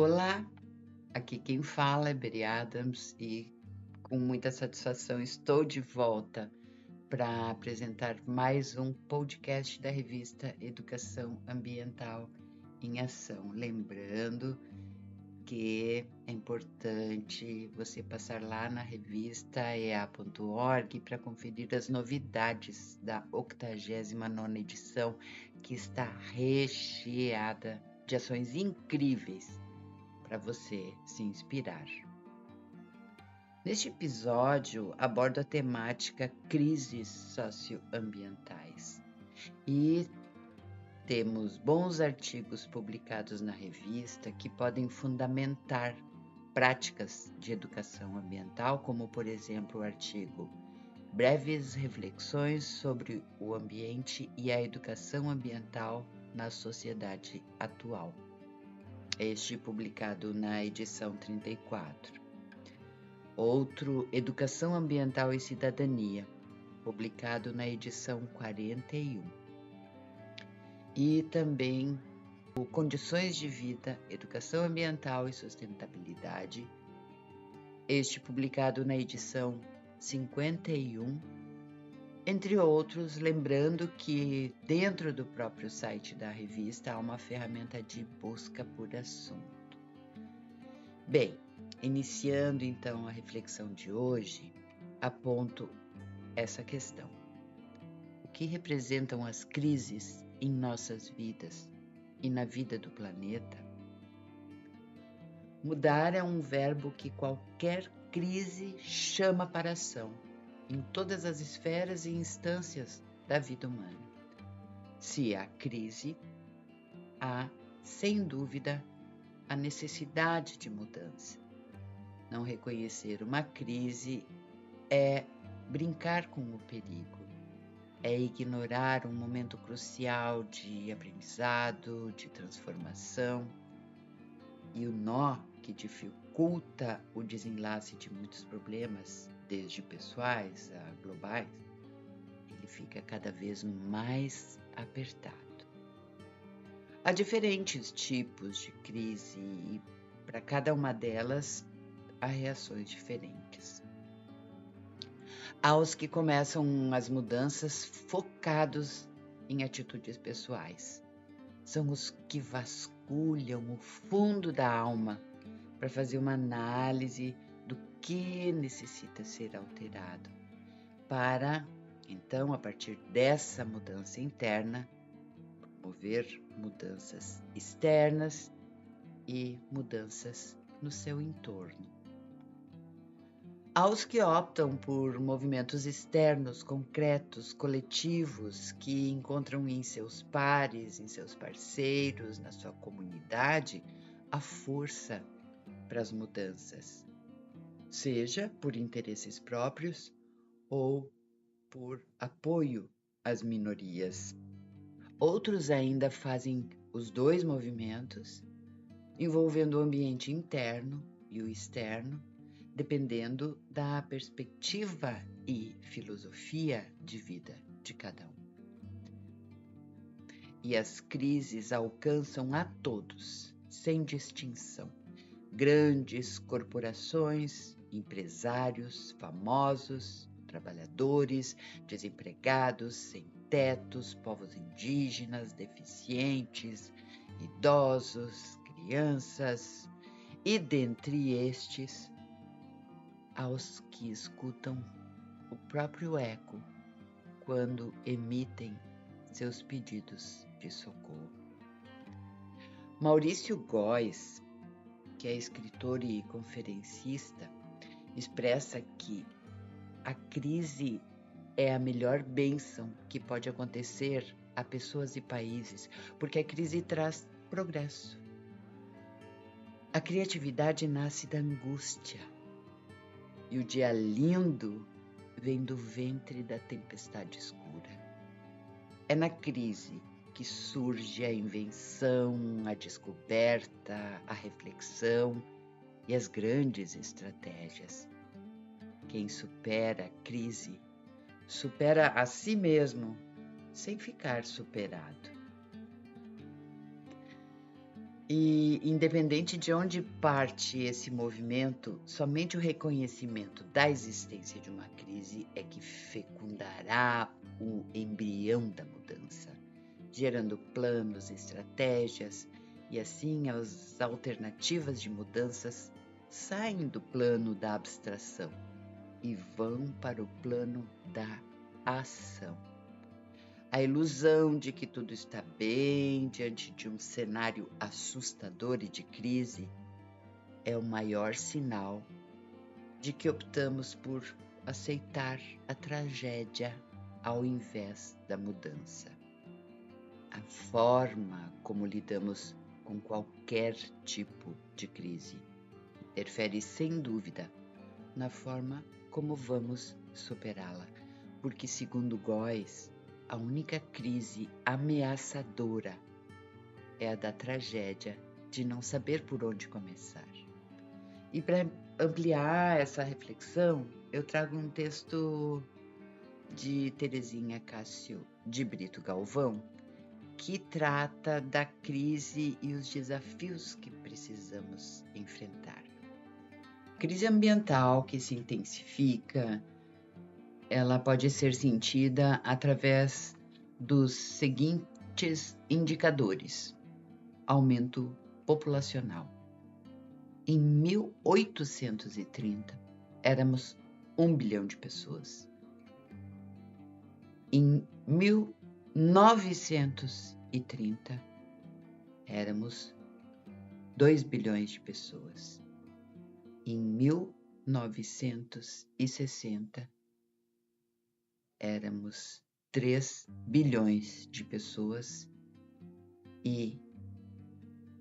Olá, aqui quem fala é Beri Adams e com muita satisfação estou de volta para apresentar mais um podcast da revista Educação Ambiental em Ação. Lembrando que é importante você passar lá na revista ea.org para conferir as novidades da 89ª edição, que está recheada de ações incríveis para você se inspirar. Neste episódio, abordo a temática crises socioambientais e temos bons artigos publicados na revista que podem fundamentar práticas de educação ambiental, como, por exemplo, o artigo Breves Reflexões sobre o Ambiente e a Educação Ambiental na Sociedade Atual. Este publicado na edição 34. Outro, Educação Ambiental e Cidadania, publicado na edição 41. E também o Condições de Vida, Educação Ambiental e Sustentabilidade, este publicado na edição 51, entre outros, lembrando que dentro do próprio site da revista há uma ferramenta de busca por assunto. Bem, iniciando então a reflexão de hoje, aponto essa questão. O que representam as crises em nossas vidas e na vida do planeta? Mudar é um verbo que qualquer crise chama para ação, em todas as esferas e instâncias da vida humana. Se há crise, há, sem dúvida, a necessidade de mudança. Não reconhecer uma crise é brincar com o perigo, é ignorar um momento crucial de aprendizado, de transformação, e o nó que dificulta o desenlace de muitos problemas, desde pessoais a globais, ele fica cada vez mais apertado. Há diferentes tipos de crise e para cada uma delas há reações diferentes. Há os que começam as mudanças focados em atitudes pessoais. São os que vasculham o fundo da alma para fazer uma análise do que necessita ser alterado, para, então, a partir dessa mudança interna, promover mudanças externas e mudanças no seu entorno. Há os que optam por movimentos externos, concretos, coletivos, que encontram em seus pares, em seus parceiros, na sua comunidade, a força para as mudanças, seja por interesses próprios ou por apoio às minorias. Outros ainda fazem os dois movimentos, envolvendo o ambiente interno e o externo, dependendo da perspectiva e filosofia de vida de cada um. E as crises alcançam a todos, sem distinção. Grandes corporações, empresários, famosos, trabalhadores, desempregados, sem tetos, povos indígenas, deficientes, idosos, crianças, e dentre estes, aos que escutam o próprio eco quando emitem seus pedidos de socorro. Maurício Góes, que é escritor e conferencista, expressa que a crise é a melhor bênção que pode acontecer a pessoas e países, porque a crise traz progresso. A criatividade nasce da angústia e o dia lindo vem do ventre da tempestade escura. É na crise que surge a invenção, a descoberta, a reflexão e as grandes estratégias. Quem supera a crise, supera a si mesmo, sem ficar superado. E, independente de onde parte esse movimento, somente o reconhecimento da existência de uma crise é que fecundará o embrião da mudança, gerando planos, estratégias, e assim as alternativas de mudanças saem do plano da abstração e vão para o plano da ação. A ilusão de que tudo está bem diante de um cenário assustador e de crise é o maior sinal de que optamos por aceitar a tragédia ao invés da mudança. A forma como lidamos com qualquer tipo de crise interfere sem dúvida na forma como vamos superá-la, porque, segundo Góes, a única crise ameaçadora é a da tragédia de não saber por onde começar. E para ampliar essa reflexão, eu trago um texto de Terezinha Cássio de Brito Galvão, que trata da crise e os desafios que precisamos enfrentar. Crise ambiental que se intensifica, ela pode ser sentida através dos seguintes indicadores: aumento populacional. Em 1830, éramos 1 bilhão de pessoas. Em 1930, éramos 2 bilhões de pessoas. Em 1960, éramos 3 bilhões de pessoas e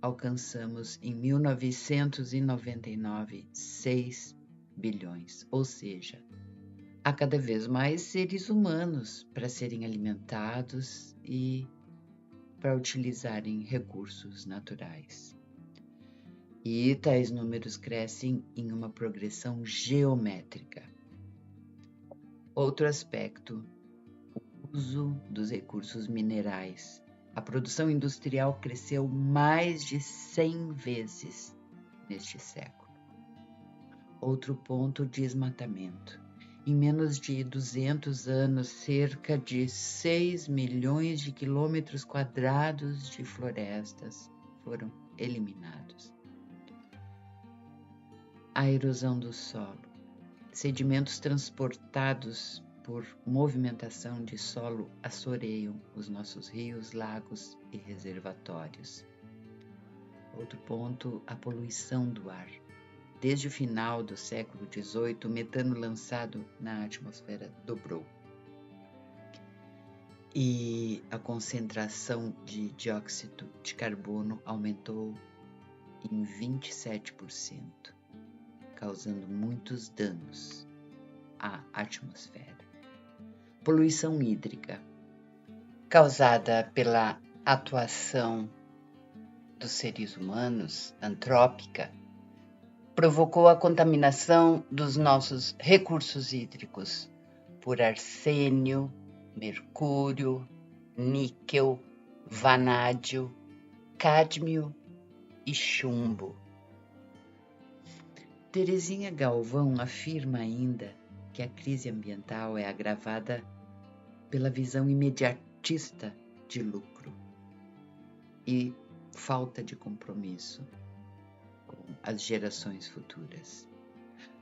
alcançamos em 1999 6 bilhões, ou seja, há cada vez mais seres humanos para serem alimentados e para utilizarem recursos naturais. E tais números crescem em uma progressão geométrica. Outro aspecto, o uso dos recursos minerais. A produção industrial cresceu mais de 100 vezes neste século. Outro ponto, desmatamento. Em menos de 200 anos, cerca de 6 milhões de quilômetros quadrados de florestas foram eliminados. A erosão do solo. Sedimentos transportados por movimentação de solo assoreiam os nossos rios, lagos e reservatórios. Outro ponto, a poluição do ar. Desde o final do século XVIII, o metano lançado na atmosfera dobrou. E a concentração de dióxido de carbono aumentou em 27%. Causando muitos danos à atmosfera. Poluição hídrica, causada pela atuação dos seres humanos, antrópica, provocou a contaminação dos nossos recursos hídricos por arsênio, mercúrio, níquel, vanádio, cádmio e chumbo. Terezinha Galvão afirma ainda que a crise ambiental é agravada pela visão imediatista de lucro e falta de compromisso com as gerações futuras.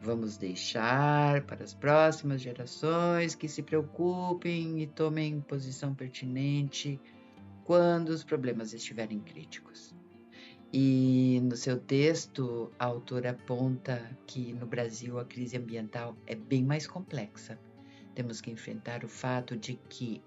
Vamos deixar para as próximas gerações que se preocupem e tomem posição pertinente quando os problemas estiverem críticos. E no seu texto, a autora aponta que no Brasil a crise ambiental é bem mais complexa. Temos que enfrentar o fato de que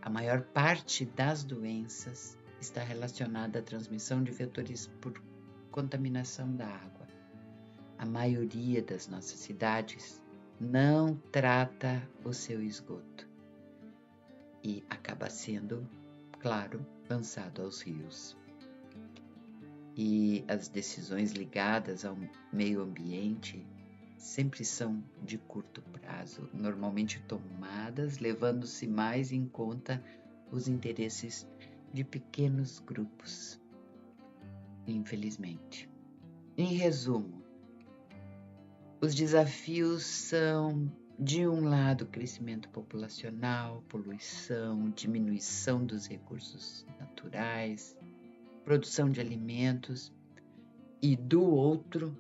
a maior parte das doenças está relacionada à transmissão de vetores por contaminação da água. A maioria das nossas cidades não trata o seu esgoto e acaba sendo, claro, lançado aos rios. E as decisões ligadas ao meio ambiente sempre são de curto prazo, normalmente tomadas levando-se mais em conta os interesses de pequenos grupos. infelizmente. Em resumo, os desafios são, de um lado, crescimento populacional, poluição, diminuição dos recursos naturais, produção de alimentos, e do outro,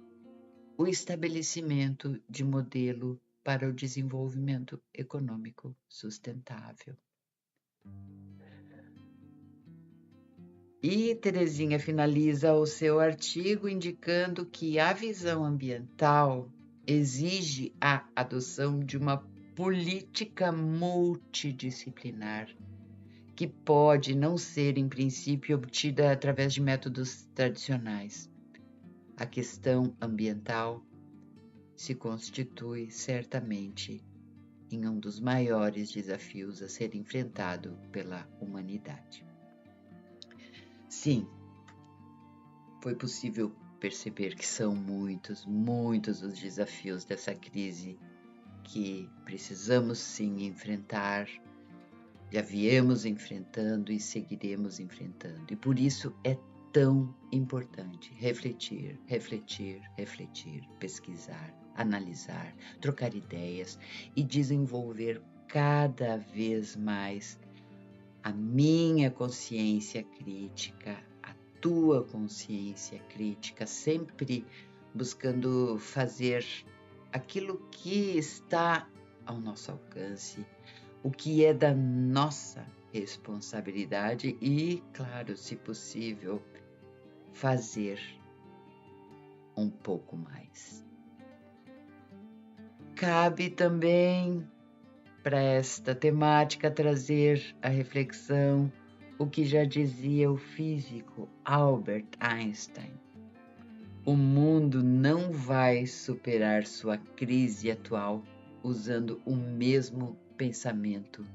o estabelecimento de modelo para o desenvolvimento econômico sustentável. E Terezinha finaliza o seu artigo indicando que a visão ambiental exige a adoção de uma política multidisciplinar, que pode não ser, em princípio, obtida através de métodos tradicionais. A questão ambiental se constitui certamente em um dos maiores desafios a ser enfrentado pela humanidade. Sim, foi possível perceber que são muitos os desafios dessa crise que precisamos sim enfrentar, já viemos enfrentando e seguiremos enfrentando. E por isso é tão importante refletir, pesquisar, analisar, trocar ideias e desenvolver cada vez mais a minha consciência crítica, a tua consciência crítica, sempre buscando fazer aquilo que está ao nosso alcance, o que é da nossa responsabilidade e, claro, se possível, fazer um pouco mais. Cabe também para esta temática trazer a reflexão o que já dizia o físico Albert Einstein: o mundo não vai superar sua crise atual usando o mesmo pensamento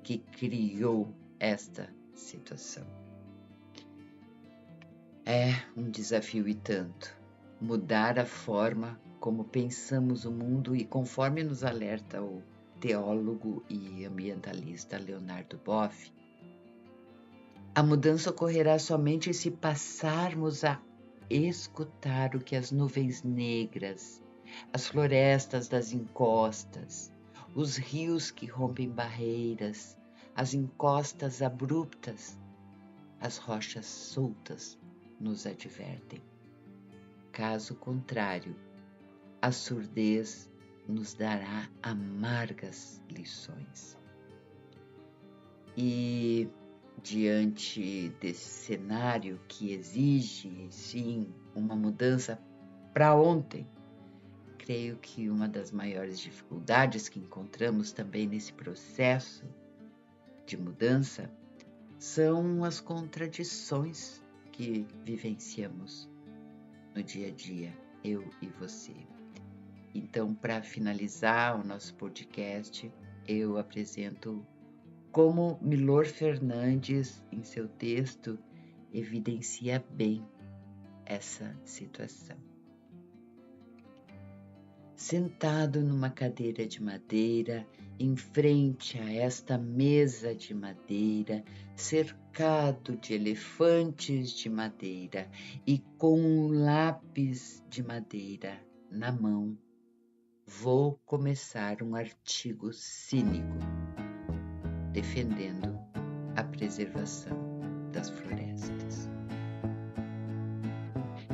que criou esta situação. É um desafio e tanto mudar a forma como pensamos o mundo e, conforme nos alerta o teólogo e ambientalista Leonardo Boff, a mudança ocorrerá somente se passarmos a escutar o que as nuvens negras, as florestas das encostas, os rios que rompem barreiras, as encostas abruptas, as rochas soltas nos advertem. Caso contrário, a surdez nos dará amargas lições. E diante desse cenário que exige, sim, uma mudança para ontem, creio que uma das maiores dificuldades que encontramos também nesse processo de mudança são as contradições que vivenciamos no dia a dia, eu e você. Então, para finalizar o nosso podcast, eu apresento como Milor Fernandes, em seu texto, evidencia bem essa situação. Sentado numa cadeira de madeira, em frente a esta mesa de madeira, cercado de elefantes de madeira e com um lápis de madeira na mão, vou começar um artigo cínico defendendo a preservação das florestas.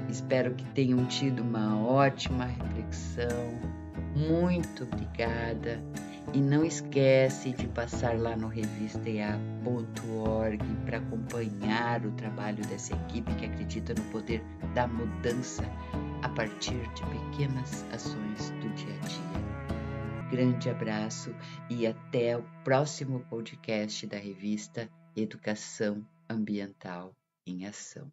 Espero que tenham tido uma ótima reflexão. Muito obrigada. E não esquece de passar lá no revistaea.org para acompanhar o trabalho dessa equipe que acredita no poder da mudança a partir de pequenas ações do dia a dia. Grande abraço e até o próximo podcast da revista Educação Ambiental em Ação.